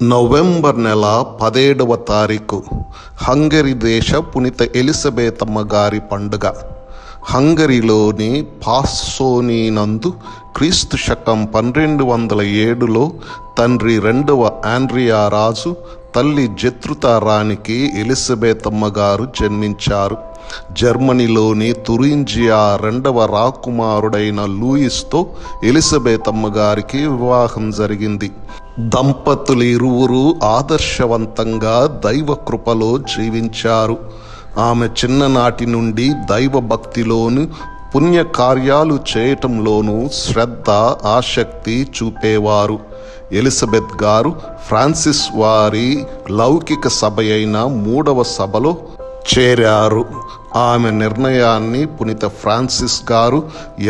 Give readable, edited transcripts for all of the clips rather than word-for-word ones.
November నెల 17వ తారీఖు Hungary దేశ పునీత ఎలిజబెతమ్మ గారి పండుగ. హంగరీలోని పాస్సోనీ నందు క్రీస్తు శకం 1207లో తండ్రి 2వ ఆండ్రియా రాజు, తల్లి జెత్రుతా రాణికి ఎలిజబెతమ్మ గారు జన్మించారు. జర్మనీలోని తురింజియా 2వ రాకుమారుడైన లూయిస్తో ఎలిజబెతమ్మ గారికి వివాహం జరిగింది. దంపతులు ఇరువురు ఆదర్శవంతంగా దైవ కృపలో జీవించారు. ఆమె చిన్ననాటి నుండి దైవ భక్తిలోను, పుణ్యకార్యాలు చేయటంలోనూ శ్రద్ధ, ఆసక్తి చూపేవారు. ఎలిజబెత్ గారు ఫ్రాన్సిస్ వారి లౌకిక సభ అయిన 3వ సభలో చేరారు. ఆమె నిర్ణయాన్ని పునీత ఫ్రాన్సిస్ గారు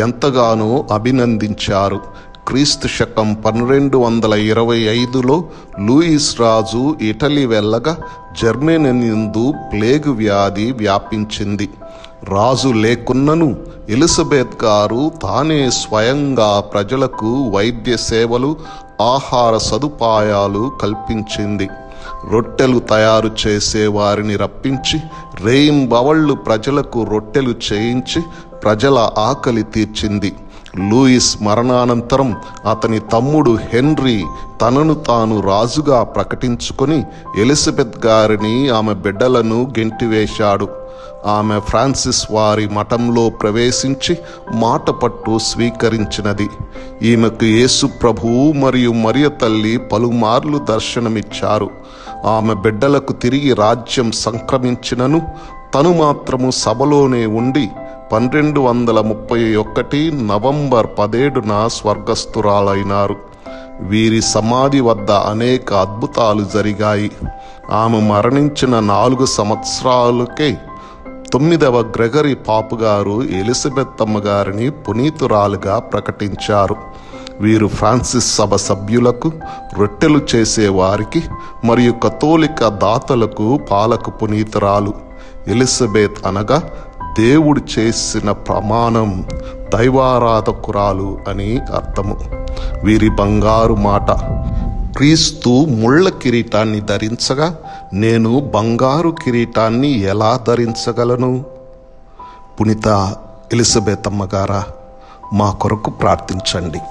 ఎంతగానో అభినందించారు. క్రీస్తు శకం 1225లో లూయిస్ రాజు ఇటలీ వెళ్ళగా జర్మనీ నందు ప్లేగు వ్యాధి వ్యాపించింది. రాజు లేకున్నను ఎలిజబెత్ గారు తానే స్వయంగా ప్రజలకు వైద్య సేవలు, ఆహార సదుపాయాలు కల్పించింది. రొట్టెలు తయారు చేసే వారిని రప్పించి రేయింబవళ్ళు ప్రజలకు రొట్టెలు చేయించి ప్రజల ఆకలి తీర్చింది. లూయిస్ మరణానంతరం అతని తమ్ముడు హెన్రీ తనను తాను రాజుగా ప్రకటించుకొని ఎలిజబెత్ గారిని, ఆమె బిడ్డలను గెంటివేశాడు. ఆమె ఫ్రాన్సిస్ వారి మఠంలో ప్రవేశించి మాట పట్టు స్వీకరించినది. ఈమెకు యేసు ప్రభువు మరియు మరియ తల్లి పలుమార్లు దర్శనమిచ్చారు. ఆమె బిడ్డలకు తిరిగి రాజ్యం సంక్రమించినను తను మాత్రము సభలోనే ఉండి 1231 నవంబర్ 17న స్వర్గస్థురాలైనారు. వీరి సమాధి వద్ద అనేక అద్భుతాలు జరిగాయి. ఆమె మరణించిన 4 సంవత్సరాలకే 9వ గ్రెగరీ పాపు గారు ఎలిజబెతమ్మ గారిని పునీతురాలుగా ప్రకటించారు. వీరు ఫ్రాన్సిస్ సభ సభ్యులకు, రొట్టెలు చేసే వారికి మరియు కథోలిక దాతలకు పాలకు పునీతురాలు. ఎలిజబెత్ అనగా దేవుడు చేసిన ప్రమాణం, దైవారాధకురాలు అని అర్థము. వీరి బంగారు మాట: క్రీస్తు ముళ్ళ కిరీటాన్ని ధరించగా నేను బంగారు కిరీటాన్ని ఎలా ధరించగలను? పునీత ఎలిజబెతమ్మ గారా, మా కొరకు ప్రార్థించండి.